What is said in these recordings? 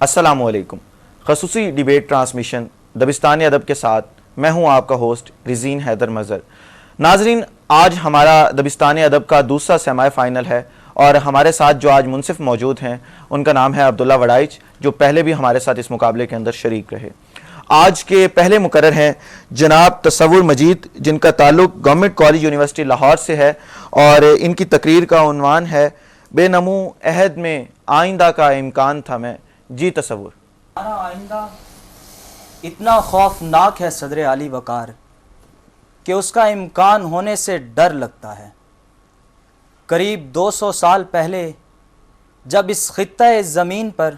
السلام علیکم. خصوصی ڈیبیٹ ٹرانسمیشن دبستانی ادب کے ساتھ میں ہوں آپ کا ہوسٹ رزین حیدر مظہر. ناظرین، آج ہمارا دبستانی ادب کا دوسرا سیمی فائنل ہے اور ہمارے ساتھ جو آج منصف موجود ہیں ان کا نام ہے عبداللہ وڑائچ، جو پہلے بھی ہمارے ساتھ اس مقابلے کے اندر شریک رہے. آج کے پہلے مقرر ہیں جناب تصور مجید، جن کا تعلق گورنمنٹ کالج یونیورسٹی لاہور سے ہے، اور ان کی تقریر کا عنوان ہے بے نمو عہد میں آئندہ کا امکان تھا میں. جی تصور. ہمارا آئندہ اتنا خوفناک ہے صدر عالی وقار کہ اس کا امکان ہونے سے ڈر لگتا ہے. قریب 200 سال پہلے جب اس خطہ زمین پر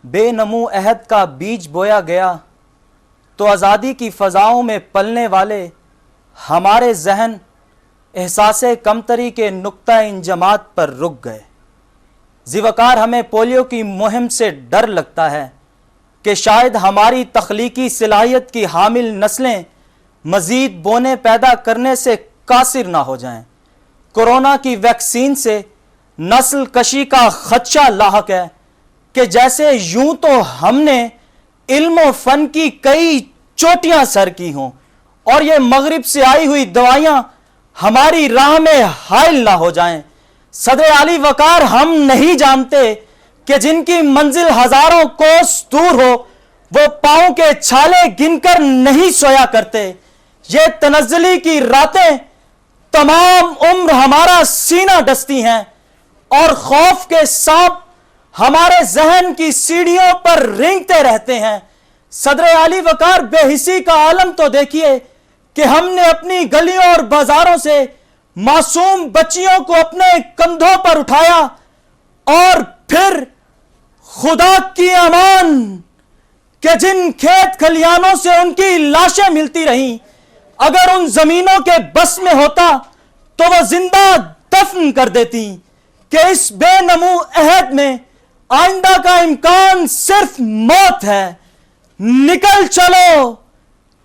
بے نمو عہد کا بیج بویا گیا تو آزادی کی فضاؤں میں پلنے والے ہمارے ذہن احساس کمتری کے نقطہ انجماد پر رک گئے. ذیوکار ہمیں پولیو کی مہم سے ڈر لگتا ہے کہ شاید ہماری تخلیقی صلاحیت کی حامل نسلیں مزید بونے پیدا کرنے سے قاصر نہ ہو جائیں. کورونا کی ویکسین سے نسل کشی کا خدشہ لاحق ہے کہ جیسے یوں تو ہم نے علم و فن کی کئی چوٹیاں سر کی ہوں اور یہ مغرب سے آئی ہوئی دوائیاں ہماری راہ میں حائل نہ ہو جائیں. صدر عالی وقار، ہم نہیں جانتے کہ جن کی منزل ہزاروں کوس دور ہو وہ پاؤں کے چھالے گن کر نہیں سویا کرتے. یہ تنزلی کی راتیں تمام عمر ہمارا سینہ ڈستی ہیں اور خوف کے سانپ ہمارے ذہن کی سیڑھیوں پر رینگتے رہتے ہیں. صدر عالی وقار، بے حسی کا عالم تو دیکھیے کہ ہم نے اپنی گلیوں اور بازاروں سے معصوم بچیوں کو اپنے کندھوں پر اٹھایا اور پھر خدا کی امان کہ جن کھیت کھلیانوں سے ان کی لاشیں ملتی رہیں، اگر ان زمینوں کے بس میں ہوتا تو وہ زندہ دفن کر دیتی. کہ اس بے نمو عہد میں آئندہ کا امکان صرف موت ہے. نکل چلو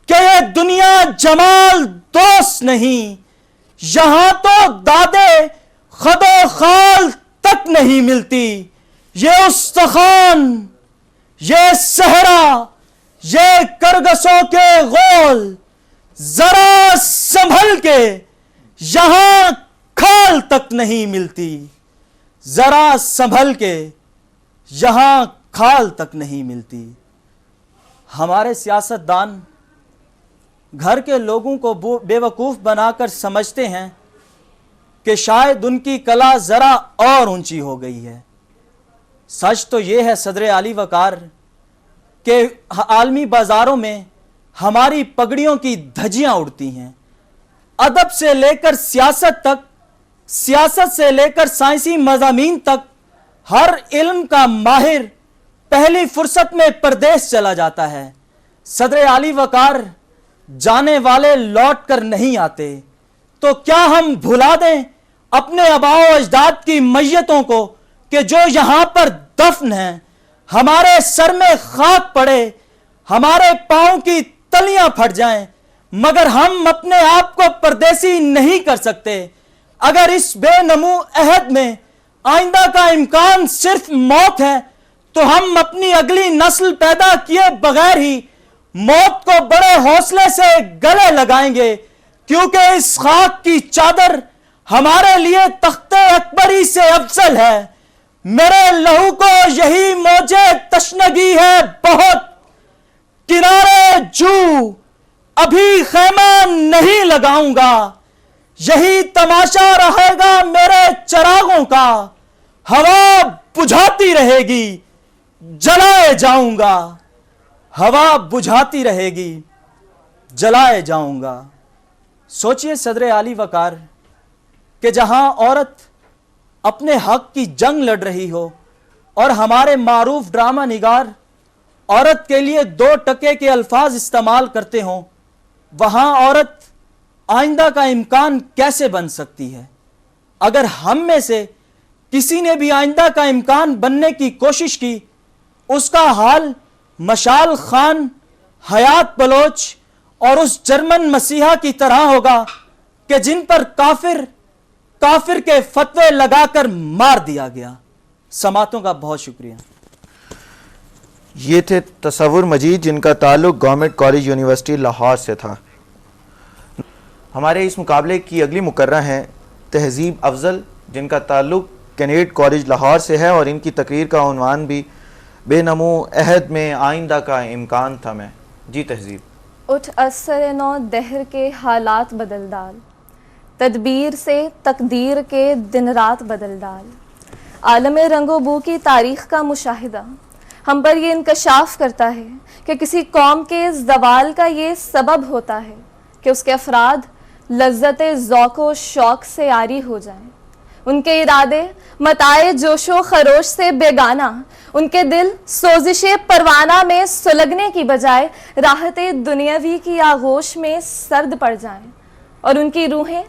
کہ یہ دنیا جمال دوست نہیں، یہاں تو دادے خد و خال تک نہیں ملتی. یہ استخوان، یہ صحرا، یہ کرگسوں کے غول، ذرا سنبھل کے یہاں کھال تک نہیں ملتی. ذرا سنبھل کے یہاں کھال تک نہیں ملتی. ہمارے سیاستدان گھر کے لوگوں کو بے وقوف بنا کر سمجھتے ہیں کہ شاید ان کی کلا ذرا اور اونچی ہو گئی ہے. سچ تو یہ ہے صدر عالی وقار کہ عالمی بازاروں میں ہماری پگڑیوں کی دھجیاں اڑتی ہیں. ادب سے لے کر سیاست تک، سیاست سے لے کر سائنسی مضامین تک، ہر علم کا ماہر پہلی فرصت میں پردیس چلا جاتا ہے. صدر عالی وقار، جانے والے لوٹ کر نہیں آتے، تو کیا ہم بھلا دیں اپنے آباء و اجداد کی میتوں کو کہ جو یہاں پر دفن ہیں؟ ہمارے سر میں خاک پڑے، ہمارے پاؤں کی تلیاں پھٹ جائیں، مگر ہم اپنے آپ کو پردیسی نہیں کر سکتے. اگر اس بے نمو عہد میں آئندہ کا امکان صرف موت ہے تو ہم اپنی اگلی نسل پیدا کیے بغیر ہی موت کو بڑے حوصلے سے گلے لگائیں گے، کیونکہ اس خاک کی چادر ہمارے لیے تخت اکبری سے افضل ہے. میرے لہو کو یہی موجے تشنگی ہے بہت، کنارے جو ابھی خیمہ نہیں لگاؤں گا. یہی تماشا رہے گا میرے چراغوں کا، ہوا بجھاتی رہے گی جلائے جاؤں گا. ہوا بجھاتی رہے گی جلائے جاؤں گا. سوچئے صدر عالی وقار کہ جہاں عورت اپنے حق کی جنگ لڑ رہی ہو اور ہمارے معروف ڈرامہ نگار عورت کے لیے 2 ٹکے کے الفاظ استعمال کرتے ہوں، وہاں عورت آئندہ کا امکان کیسے بن سکتی ہے؟ اگر ہم میں سے کسی نے بھی آئندہ کا امکان بننے کی کوشش کی، اس کا حال مشال خان، حیات بلوچ اور اس جرمن مسیحا کی طرح ہوگا کہ جن پر کافر کے فتوے لگا کر مار دیا گیا. سماعتوں کا بہت شکریہ. یہ تھے تصور مجید جن کا تعلق گورنمنٹ کالج یونیورسٹی لاہور سے تھا۔ ہمارے اس مقابلے کی اگلی مقررہ ہیں تہذیب افضل جن کا تعلق کینیڈ کالج لاہور سے ہے، اور ان کی تقریر کا عنوان بھی بے نمو عہد میں آئندہ کا امکان تھا میں۔ جی تہذیب۔ اٹھ اثر نو دہر کے حالات بدل ڈال، تدبیر سے تقدیر کے دن رات بدل ڈال۔ عالم رنگ و بو کی تاریخ کا مشاہدہ ہم پر یہ انکشاف کرتا ہے کہ کسی قوم کے زوال کا یہ سبب ہوتا ہے کہ اس کے افراد لذت ذوق و شوق سے عاری ہو جائیں، ان کے ارادے متاع جوش و خروش سے بیگانہ، ان کے دل سوزش پروانہ میں سلگنے کی بجائے راحت دنیاوی کی آغوش میں سرد پڑ جائیں، اور ان کی روحیں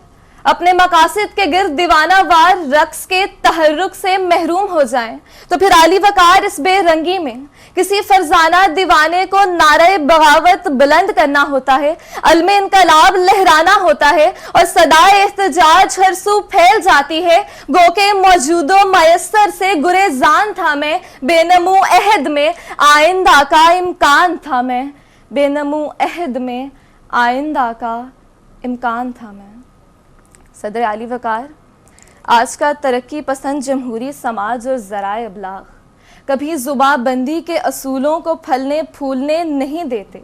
اپنے مقاصد کے گرد دیوانہ وار رقص کے تحرک سے محروم ہو جائیں، تو پھر عالی وقار اس بے رنگی میں کسی فرزانہ دیوانے کو نعرہ بغاوت بلند کرنا ہوتا ہے، علم انقلاب لہرانا ہوتا ہے، اور صدائے احتجاج ہر سو پھیل جاتی ہے، گو کہ موجود و میسر سے گریزان تھا میں، بے نمو عہد میں آئندہ کا امکان تھا میں، بے نمو عہد میں آئندہ کا امکان تھا میں۔ صدر عالی وقار، آج کا ترقی پسند جمہوری سماج اور ذرائع ابلاغ کبھی زباں بندی کے اصولوں کو پھلنے پھولنے نہیں دیتے۔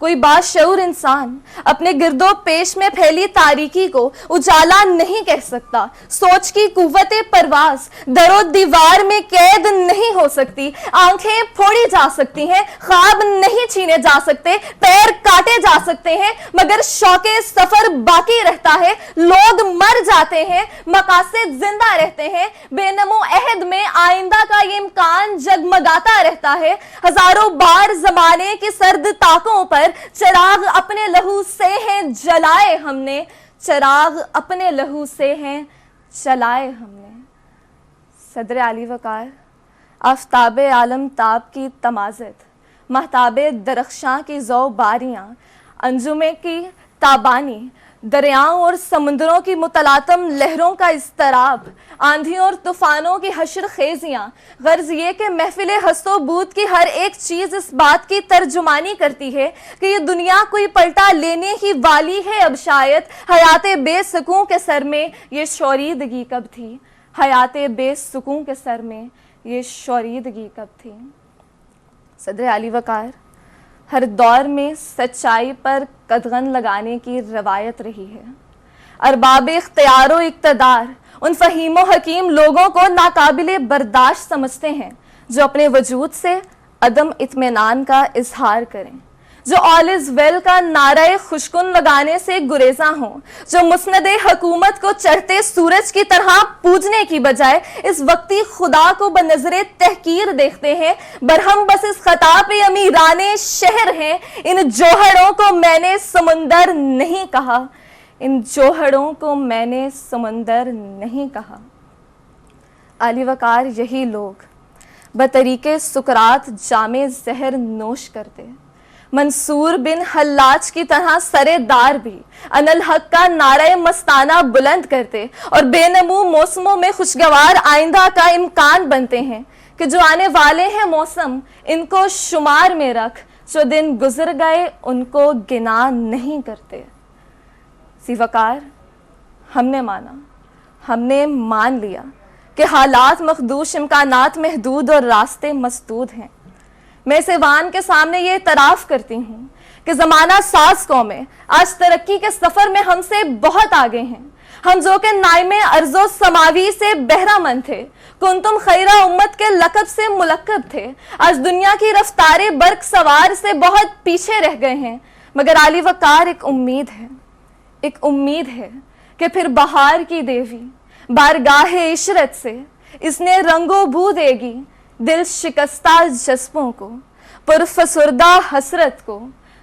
کوئی باشعور انسان اپنے گرد و پیش میں پھیلی تاریکی کو اجالا نہیں کہہ سکتا، سوچ کی قوت پرواز در و دیوار میں قید نہیں ہو سکتی، آنکھیں پھوڑی جا سکتی ہیں، خواب نہیں چھینے جا سکتے، پیر کاٹے جا سکتے ہیں، مگر شوق سفر باقی رہتا ہے، لوگ مر جاتے ہیں، مقاصد زندہ رہتے ہیں، بے نمو عہد میں آئندہ کا یہ امکان جگمگاتا رہتا ہے۔ ہزاروں بار زمانے کی سرد طاقوں پر چراغ اپنے لہو سے ہیں جلائے ہم نے، چراغ اپنے لہو سے ہیں جلائے ہم نے۔ صدر عالی وقار، آفتاب عالم تاب کی تمازت، مہتاب درخشاں کی ذو باریاں، انجمے کی تابانی، دریاؤں اور سمندروں کی متلاطم لہروں کا اضطراب، آندھیوں اور طوفانوں کی حشر خیزیاں، غرض یہ کہ محفل ہست و بود کی ہر ایک چیز اس بات کی ترجمانی کرتی ہے کہ یہ دنیا کوئی پلٹا لینے ہی والی ہے اب شاید۔ حیات بے سکوں کے سر میں یہ شوریدگی کب تھی، حیات بے سکوں کے سر میں یہ شوریدگی کب تھی۔ صدر عالی وقار، ہر دور میں سچائی پر قدغن لگانے کی روایت رہی ہے۔ ارباب اختیار و اقتدار ان فہیم و حکیم لوگوں کو ناقابل برداشت سمجھتے ہیں جو اپنے وجود سے عدم اطمینان کا اظہار کریں، جو آل از ویل کا نعرہ خوشکن لگانے سے گریزاں ہوں، جو مسند حکومت کو چڑھتے سورج کی طرح پوجنے کی بجائے اس وقتی خدا کو بنظر تحقیر دیکھتے ہیں، برہم بس اس خطا پہ امیران شہر ہیں۔ ان جوہروں کو میں نے سمندر نہیں کہا، ان جوہروں کو میں نے سمندر نہیں کہا۔ عالی وقار، یہی لوگ بطریق سکرات جام زہر نوش کرتے، منصور بن حلاج کی طرح سرے دار بھی ان الحق کا نعرہ مستانہ بلند کرتے، اور بے نمو موسموں میں خوشگوار آئندہ کا امکان بنتے ہیں کہ جو آنے والے ہیں موسم ان کو شمار میں رکھ، جو دن گزر گئے ان کو گنا نہیں کرتے۔ سی وقار، ہم نے مانا، ہم نے مان لیا کہ حالات مخدوش، امکانات محدود اور راستے مسدود ہیں۔ میں اس ایوان کے سامنے یہ اعتراف کرتی ہوں کہ زمانہ ساز قومیں آج ترقی کے سفر میں ہم سے بہت آگے ہیں۔ ہم جو کہ نائم ارض و سماوی سے بہرہ مند تھے، کنتم خیرہ امت کے لقب سے ملقب تھے، آج دنیا کی رفتار برق سوار سے بہت پیچھے رہ گئے ہیں۔ مگر عالی وقار، ایک امید ہے، ایک امید ہے کہ پھر بہار کی دیوی بارگاہ عشرت سے اس نے رنگ و بو دے گی دل شکستہ جذبوں کو، پرفسردہ حسرت کو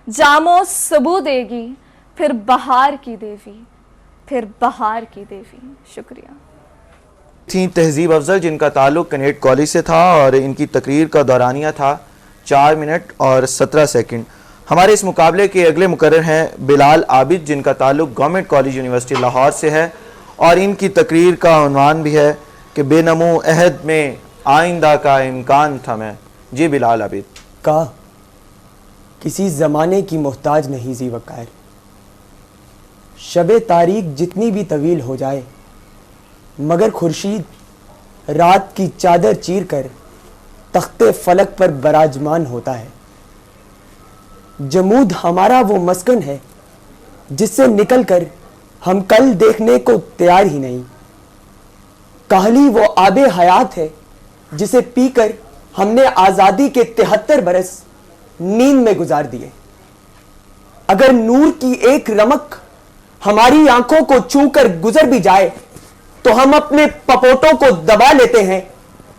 جام و سبو دے گی، پھر بہار کی دیوی، پھر بہار کی دیوی۔ شکریہ۔ تھیں تہذیب افضل جن کا تعلق کینیڈ کالج سے تھا، اور ان کی تقریر کا دورانیہ تھا 4 منٹ اور 17 سیکنڈ۔ ہمارے اس مقابلے کے اگلے مقرر ہیں بلال عابد جن کا تعلق گورنمنٹ کالج یونیورسٹی لاہور سے ہے، اور ان کی تقریر کا عنوان بھی ہے کہ بے نمو عہد میں آئندہ کا امکان تھا میں۔ جی بلال عابد۔ کا کسی زمانے کی محتاج نہیں ذی وقار. شب تاریک جتنی بھی طویل ہو جائے مگر خورشید رات کی چادر چیر کر تخت فلک پر براجمان ہوتا ہے. جمود ہمارا وہ مسکن ہے جس سے نکل کر ہم کل دیکھنے کو تیار ہی نہیں. کاہلی وہ آب حیات ہے جسے پی کر ہم نے آزادی کے 73 برس نیند میں گزار دیے. اگر نور کی ایک رمق ہماری آنکھوں کو چھو کر گزر بھی جائے تو ہم اپنے پپوٹوں کو دبا لیتے ہیں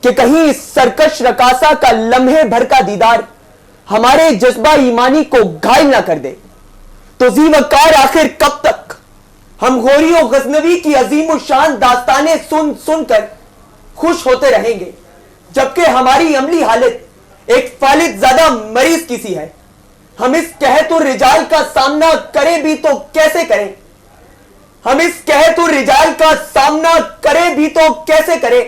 کہ کہیں اس سرکش رقاصہ کا لمحے بھر کا دیدار ہمارے جذبہ ایمانی کو گھائل نہ کر دے. تو ذی وقار آخر کب تک ہم غوری و غزنوی کی عظیم الشان داستانیں سن سن کر خوش ہوتے رہیں گے جبکہ ہماری عملی حالت ایک فالج زدہ مریض کی سی ہے. ہم اس قحط الرجال کا سامنا کریں بھی تو کیسے کریں؟ ہم اس قحط الرجال کا سامنا کریں بھی تو کیسے کریں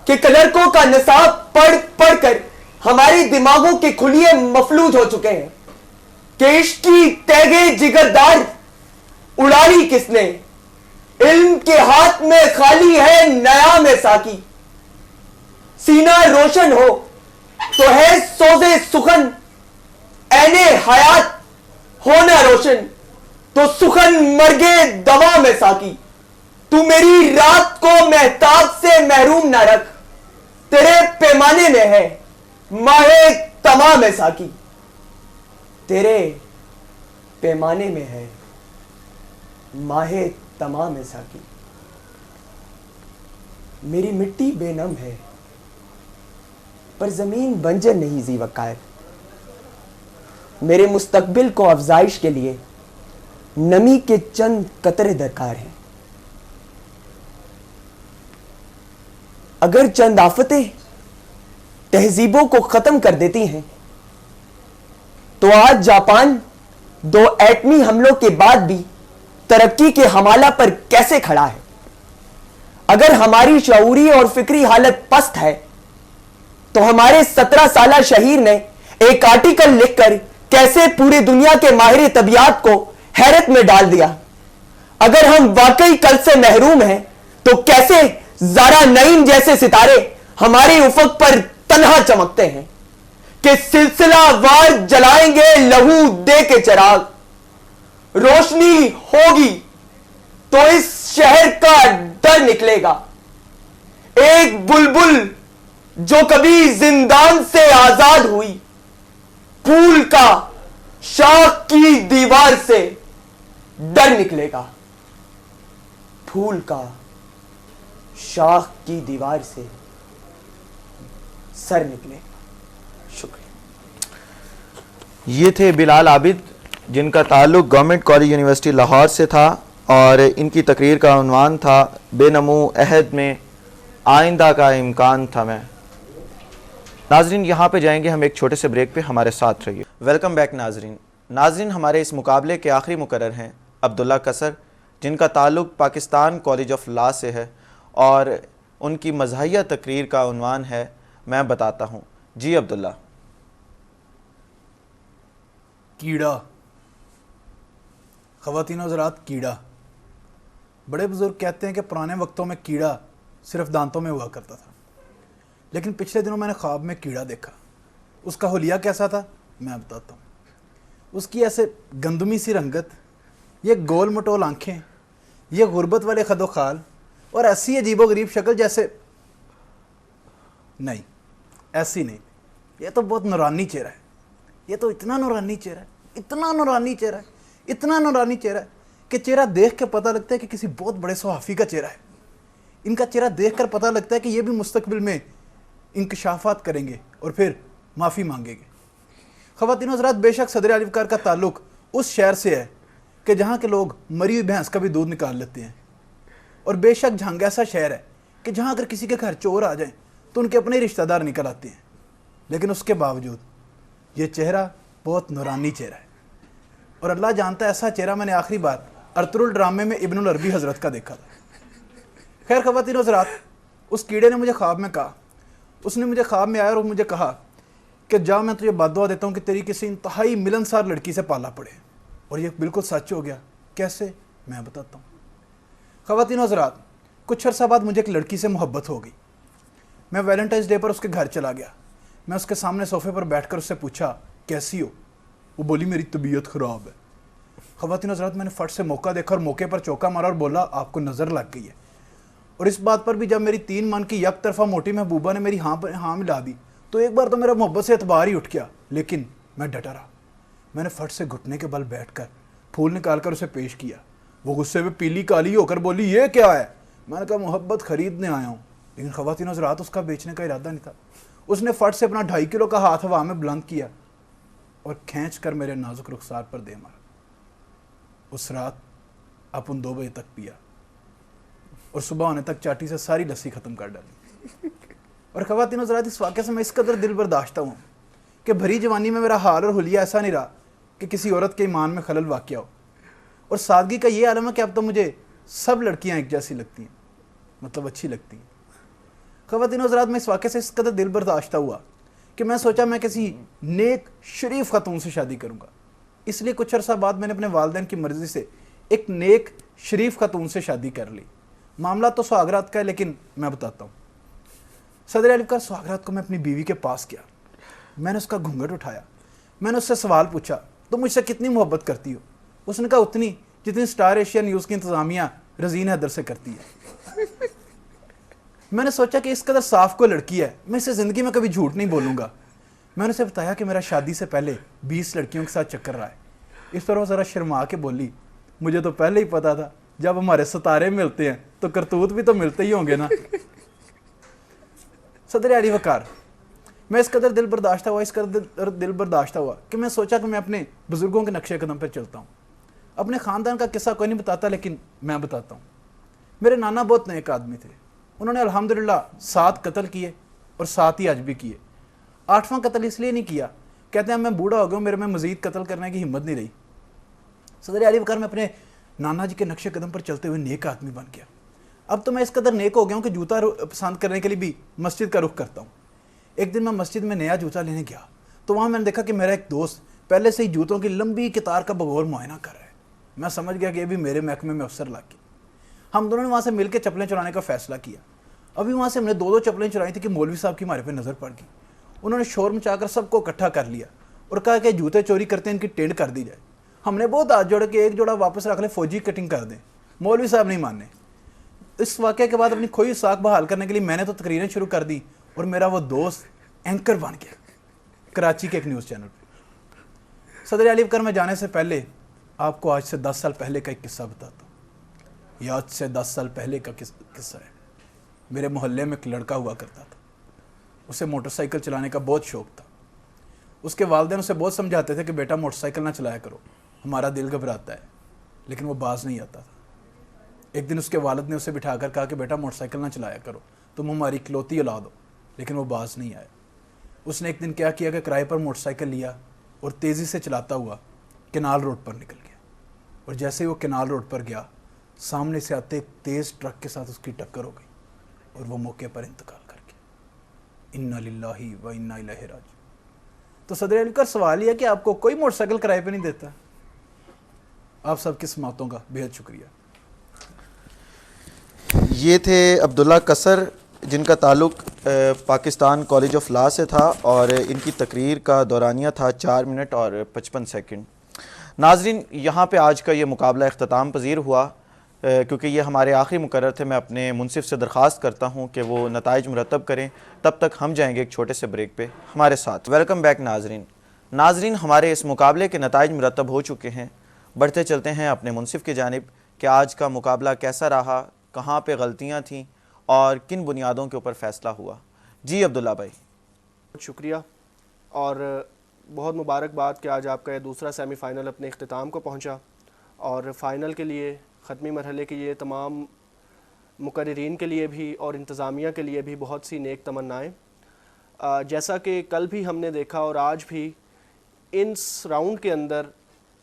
کہ کلرکوں کا نصاب پڑھ پڑھ کر ہماری دماغوں کے کھلیے مفلوج ہو چکے ہیں کہ عشق کی تیغے جگردار اڑالی کس نے؟ علم کے ہاتھ میں خالی ہے نیا میں ساکی. سینہ روشن ہو تو ہے سوزے سخن، عین حیات ہونا روشن تو سخن مرگے دوا میں ساکی. تو میری رات کو مہتاب سے محروم نہ رکھ، تیرے پیمانے میں ہے ماہ تمام ساکی. تیرے پیمانے میں ہے ماہ تمام ساکی. میری مٹی بے نم ہے پر زمین بنجر نہیں ذی وقار. میرے مستقبل کو افزائش کے لیے نمی کے چند قطرے درکار ہیں. اگر چند آفتیں تہذیبوں کو ختم کر دیتی ہیں تو آج جاپان 2 ایٹمی حملوں کے بعد بھی ترقی کے حمالہ پر کیسے کھڑا ہے؟ اگر ہماری شعوری اور فکری حالت پست ہے تو ہمارے 17 سالہ شہیر نے ایک آرٹیکل لکھ کر کیسے پوری دنیا کے ماہر طبیعت کو حیرت میں ڈال دیا. اگر ہم واقعی کل سے محروم ہیں تو کیسے زارا نعیم جیسے ستارے ہمارے افق پر تنہا چمکتے ہیں کہ سلسلہ وار جلائیں گے لہو دے کے چراغ. روشنی ہوگی تو اس شہر کا ڈر نکلے گا. ایک بلبل جو کبھی زندان سے آزاد ہوئی پھول کا شاخ کی دیوار سے ڈر نکلے گا. پھول کا شاخ کی دیوار سے سر نکلے گا. شکریہ. یہ تھے بلال عابد جن کا تعلق گورنمنٹ کالج یونیورسٹی لاہور سے تھا اور ان کی تقریر کا عنوان تھا بے نمو عہد میں آئندہ کا امکان تھا میں. ناظرین یہاں پہ جائیں گے ہم ایک چھوٹے سے بریک پہ، ہمارے ساتھ رہیے. ویلکم بیک ناظرین ہمارے اس مقابلے کے آخری مقرر ہیں عبداللہ قصر جن کا تعلق پاکستان کالج آف لا سے ہے اور ان کی مزاحیہ تقریر کا عنوان ہے میں بتاتا ہوں. جی عبداللہ. کیڑا، خواتین و حضرات، کیڑا. بڑے بزرگ کہتے ہیں کہ پرانے وقتوں میں کیڑا صرف دانتوں میں ہوا کرتا تھا، لیکن پچھلے دنوں میں نے خواب میں کیڑا دیکھا. اس کا حلیہ کیسا تھا میں بتاتا ہوں. اس کی ایسے گندمی سی رنگت، یہ گول مٹول آنکھیں، یہ غربت والے خد و خال اور ایسی عجیب و غریب شکل جیسے نہیں، ایسی نہیں. یہ تو بہت نورانی چہرہ ہے. یہ تو اتنا نورانی چہرہ ہے، اتنا نورانی چہرہ ہے، اتنا نورانی چہرہ ہے کہ چہرہ دیکھ کے پتہ لگتا ہے کہ کسی بہت بڑے صحافی کا چہرہ ہے. ان کا چہرہ دیکھ کر پتہ لگتا ہے کہ یہ بھی مستقبل میں انکشافات کریں گے اور پھر معافی مانگیں گے. خواتین و حضرات، بے شک صدر علی وقار کا تعلق اس شہر سے ہے کہ جہاں کے لوگ مری ہوئی بھینس کا بھی دودھ نکال لیتے ہیں، اور بے شک جھنگ ایسا شہر ہے کہ جہاں اگر کسی کے گھر چور آ جائیں تو ان کے اپنے رشتہ دار نکل آتے ہیں. لیکن اس کے باوجود یہ چہرہ بہت نورانی چہرہ ہے، اور اللہ جانتا ہے ایسا چہرہ میں نے آخری بار ارطغرل ڈرامے میں ابن العربی حضرت کا دیکھا تھا. خیر خواتین و حضرات، اس کیڑے نے مجھے خواب میں کہا، اس نے مجھے خواب میں آیا اور مجھے کہا کہ جا میں تجھے بد دعا دیتا ہوں کہ تیری کسی انتہائی ملنسار لڑکی سے پالا پڑے. اور یہ بالکل سچ ہو گیا. کیسے؟ میں بتاتا ہوں. خواتین و حضرات، کچھ عرصہ بعد مجھے ایک لڑکی سے محبت ہو گئی. میں ویلنٹائنس ڈے پر اس کے گھر چلا گیا. میں اس کے سامنے صوفے پر بیٹھ کر اس سے پوچھا کیسی ہو؟ وہ بولی میری طبیعت خراب ہے. خواتین و حضرات، میں نے فٹ سے موقع دیکھا اور موقع پر چوکا مارا اور بولا آپ کو نظر لگ گئی ہے. اور اس بات پر بھی جب میری 3 من کی یک طرفہ موٹی محبوبہ نے میری ہاں ملا دی تو ایک بار تو میرا محبت سے اعتبار ہی اٹھ گیا. لیکن میں ڈٹا رہا. میں نے فٹ سے گھٹنے کے بل بیٹھ کر پھول نکال کر اسے پیش کیا. وہ غصے میں پیلی کالی ہو کر بولی یہ کیا ہے؟ میں نے کہا محبت خریدنے آیا ہوں. لیکن خواتین و حضرات اس کا بیچنے کا ارادہ نہیں تھا. اس نے فٹ سے اپنا 2.5 کلو کا ہاتھ ہوا میں بلند کیا اور کھینچ کر میرے نازک رخسار پر دے مارا. اس رات اپن 2 بجے تک پیا اور صبح ہونے تک چاٹی سے ساری لسی ختم کر ڈالی. اور خواتین و حضرات، اس واقعے سے میں اس قدر دل برداشتہ ہوں کہ بھری جوانی میں میرا حال اور حلیہ ایسا نہیں رہا کہ کسی عورت کے ایمان میں خلل واقع ہو. اور سادگی کا یہ عالم ہے کہ اب تو مجھے سب لڑکیاں ایک جیسی لگتی ہیں، مطلب اچھی لگتی ہیں. خواتین و حضرات، میں اس واقعے سے اس قدر دل برداشتہ ہوا کہ میں سوچا میں کسی نیک شریف خاتون سے شادی کروں گا. اس لیے کچھ عرصہ بعد میں نے اپنے والدین کی مرضی سے ایک نیک شریف خاتون سے شادی کر لی. معاملہ تو سہاگرات کا ہے، لیکن میں بتاتا ہوں. صدر اعلی وقار سہاگرات کو میں اپنی بیوی کے پاس گیا. میں نے اس کا گھونگھٹ اٹھایا. میں نے اس سے سوال پوچھا تم مجھ سے کتنی محبت کرتی ہو؟ اس نے کہا اتنی جتنی سٹار ایشیا نیوز کی انتظامیہ رزین حیدر سے کرتی ہے. میں نے سوچا کہ اس قدر صاف کو لڑکی ہے، میں اسے زندگی میں کبھی جھوٹ نہیں بولوں گا. میں نے اسے بتایا کہ میرا شادی سے پہلے 20 لڑکیوں کے ساتھ چکر رہا ہے. اس پر وہ ذرا شرما کے بولی مجھے تو پہلے ہی پتا تھا جب ہمارے ستارے ملتے ہیں تو کرتوت بھی تو ملتے ہی ہوں گے نا. صدر اعلی وقار، میں اس قدر دل برداشتہ ہوا کہ میں سوچا کہ میں اپنے بزرگوں کے نقشے قدم پر چلتا ہوں. اپنے خاندان کا قصہ کوئی نہیں بتاتا، لیکن میں بتاتا ہوں. میرے نانا بہت نیک آدمی تھے. انہوں نے الحمدللہ 7 قتل کیے اور 7 ہی حج بھی کیے. 8واں قتل اس لیے نہیں کیا، کہتے ہیں میں بوڑھا ہو گیا ہوں، میرے میں مزید قتل کرنے کی ہمت نہیں رہی. صدر اعلی وقار، میں اپنے نانا جی کے نقش قدم پر چلتے ہوئے نیک آدمی بن گیا. اب تو میں اس قدر نیک ہو گیا ہوں کہ جوتا پسند کرنے کے لیے بھی مسجد کا رخ کرتا ہوں. ایک دن میں مسجد میں نیا جوتا لینے گیا تو وہاں میں نے دیکھا کہ میرا ایک دوست پہلے سے ہی جوتوں کی لمبی قطار کا بغور معائنہ کر رہا ہے. میں سمجھ گیا کہ یہ بھی میرے محکمے میں افسر لگ گیا. ہم دونوں نے وہاں سے مل کے چپلیں چرانے کا فیصلہ کیا. ابھی وہاں سے ہم نے 2 چپلیں چرائی تھی کہ مولوی صاحب کی ہمارے پہ نظر پڑ گئی. انہوں نے شور مچا کر سب کو اکٹھا کر لیا اور کہا کہ جوتے چوری کرتے ہیں ان کی ٹینڈ کر دی جائے. ہم نے بہت ہاتھ جوڑے کہ ایک جوڑا واپس رکھ لیں، فوجی کٹنگ کر دیں. مولوی صاحب نہیں ماننے. اس واقعے کے بعد اپنی کھوئی ساکھ بحال کرنے کے لیے میں نے تو تقریریں شروع کر دی اور میرا وہ دوست اینکر بن گیا کراچی کے ایک نیوز چینل پہ. صدر اعلی وقار، میں جانے سے پہلے آپ کو آج سے 10 سال پہلے کا ایک قصہ بتاتا ہوں. یہ آج سے 10 سال پہلے کا قصہ ہے. میرے محلے میں ایک لڑکا ہوا کرتا تھا. اسے موٹر سائیکل چلانے کا بہت شوق تھا. اس کے والدین اسے بہت سمجھاتے تھے کہ بیٹا موٹر سائیکل نہ چلایا کرو، ہمارا دل گھبراتا ہے. لیکن وہ باز نہیں آتا تھا. ایک دن اس کے والد نے اسے بٹھا کر کہا کہ بیٹا موٹر سائیکل نہ چلایا کرو، تم ہماری اکلوتی اولاد ہو. لیکن وہ باز نہیں آیا. اس نے ایک دن کیا کیا کہ کرائے پر موٹر سائیکل لیا اور تیزی سے چلاتا ہوا کینال روڈ پر نکل گیا. اور جیسے ہی وہ کینال روڈ پر گیا، سامنے سے آتے ایک تیز ٹرک کے ساتھ اس کی ٹکر ہو گئی اور وہ موقع پر انتقال کر گیا. انا للہ و انا الیہ راجعون. تو صدر اعلی وقار، سوال یہ ہے کہ آپ کو کوئی موٹر سائیکل کرائے پہ نہیں دیتا. آپ سب کی سماعتوں کا بہت شکریہ. یہ تھے عبداللہ قصر، جن کا تعلق پاکستان کالج آف لا سے تھا اور ان کی تقریر کا دورانیہ تھا 4 منٹ اور 55 سیکنڈ. ناظرین، یہاں پہ آج کا یہ مقابلہ اختتام پذیر ہوا. کیونکہ یہ ہمارے آخری مقرر تھے، میں اپنے منصف سے درخواست کرتا ہوں کہ وہ نتائج مرتب کریں. تب تک ہم جائیں گے ایک چھوٹے سے بریک پہ. ہمارے ساتھ ویلکم بیک ناظرین، ہمارے اس مقابلے کے نتائج مرتب ہو چکے ہیں. بڑھتے چلتے ہیں اپنے منصف کی جانب کہ آج کا مقابلہ کیسا رہا، کہاں پہ غلطیاں تھیں اور کن بنیادوں کے اوپر فیصلہ ہوا. جی عبداللہ بھائی. شکریہ اور بہت مبارکباد کہ آج آپ کا یہ دوسرا سیمی فائنل اپنے اختتام کو پہنچا. اور فائنل کے لیے، ختمی مرحلے کے لیے تمام مقررین کے لیے بھی اور انتظامیہ کے لیے بھی بہت سی نیک تمنائیں. جیسا کہ کل بھی ہم نے دیکھا اور آج بھی اس راؤنڈ کے اندر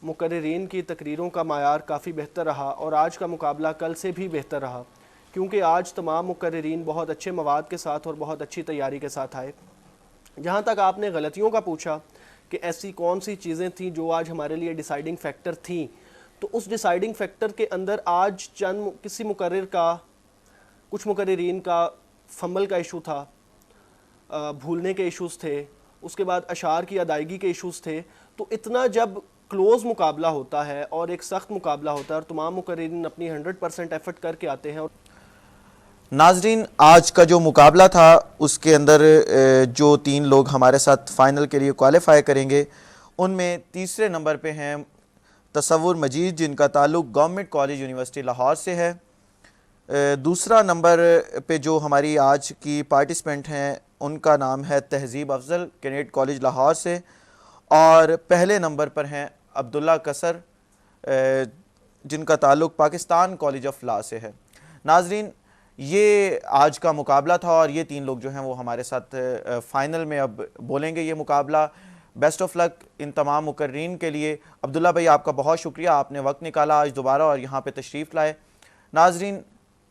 مقررین کی تقریروں کا معیار کافی بہتر رہا اور آج کا مقابلہ کل سے بھی بہتر رہا، کیونکہ آج تمام مقررین بہت اچھے مواد کے ساتھ اور بہت اچھی تیاری کے ساتھ آئے. جہاں تک آپ نے غلطیوں کا پوچھا کہ ایسی کون سی چیزیں تھیں جو آج ہمارے لیے ڈیسائیڈنگ فیکٹر تھیں، تو اس ڈیسائیڈنگ فیکٹر کے اندر آج کسی مقرر کا، کچھ مقررین کا فمبل کا ایشو تھا، بھولنے کے ایشوز تھے، اس کے بعد اشعار کی ادائیگی کے ایشوز تھے. تو اتنا جب کلوز مقابلہ ہوتا ہے اور ایک سخت مقابلہ ہوتا ہے اور تمام مقررین اپنی 100% ایفرٹ کر کے آتے ہیں. ناظرین، آج کا جو مقابلہ تھا اس کے اندر جو 3 لوگ ہمارے ساتھ فائنل کے لیے کوالیفائی کریں گے، ان میں تیسرے نمبر پہ ہیں تصور مجید، جن کا تعلق گورنمنٹ کالج یونیورسٹی لاہور سے ہے. دوسرا نمبر پہ جو ہماری آج کی پارٹیسپینٹ ہیں ان کا نام ہے تہذیب افضل، کینیڈ کالج لاہور سے. اور پہلے نمبر پر ہیں عبداللہ قصر، جن کا تعلق پاکستان کالج آف لا سے ہے. ناظرین، یہ آج کا مقابلہ تھا اور یہ 3 لوگ جو ہیں وہ ہمارے ساتھ فائنل میں اب بولیں گے. یہ مقابلہ بیسٹ آف لک ان تمام مقررین کے لیے. عبداللہ بھائی، آپ کا بہت شکریہ، آپ نے وقت نکالا آج دوبارہ اور یہاں پہ تشریف لائے. ناظرین،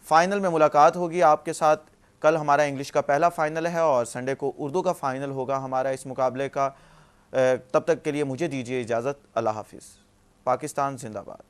فائنل میں ملاقات ہوگی آپ کے ساتھ. کل ہمارا انگلش کا پہلا فائنل ہے اور سنڈے کو اردو کا فائنل ہوگا ہمارا اس مقابلے کا. تب تک کے لیے مجھے دیجیے اجازت. اللہ حافظ. پاکستان زندہ باد.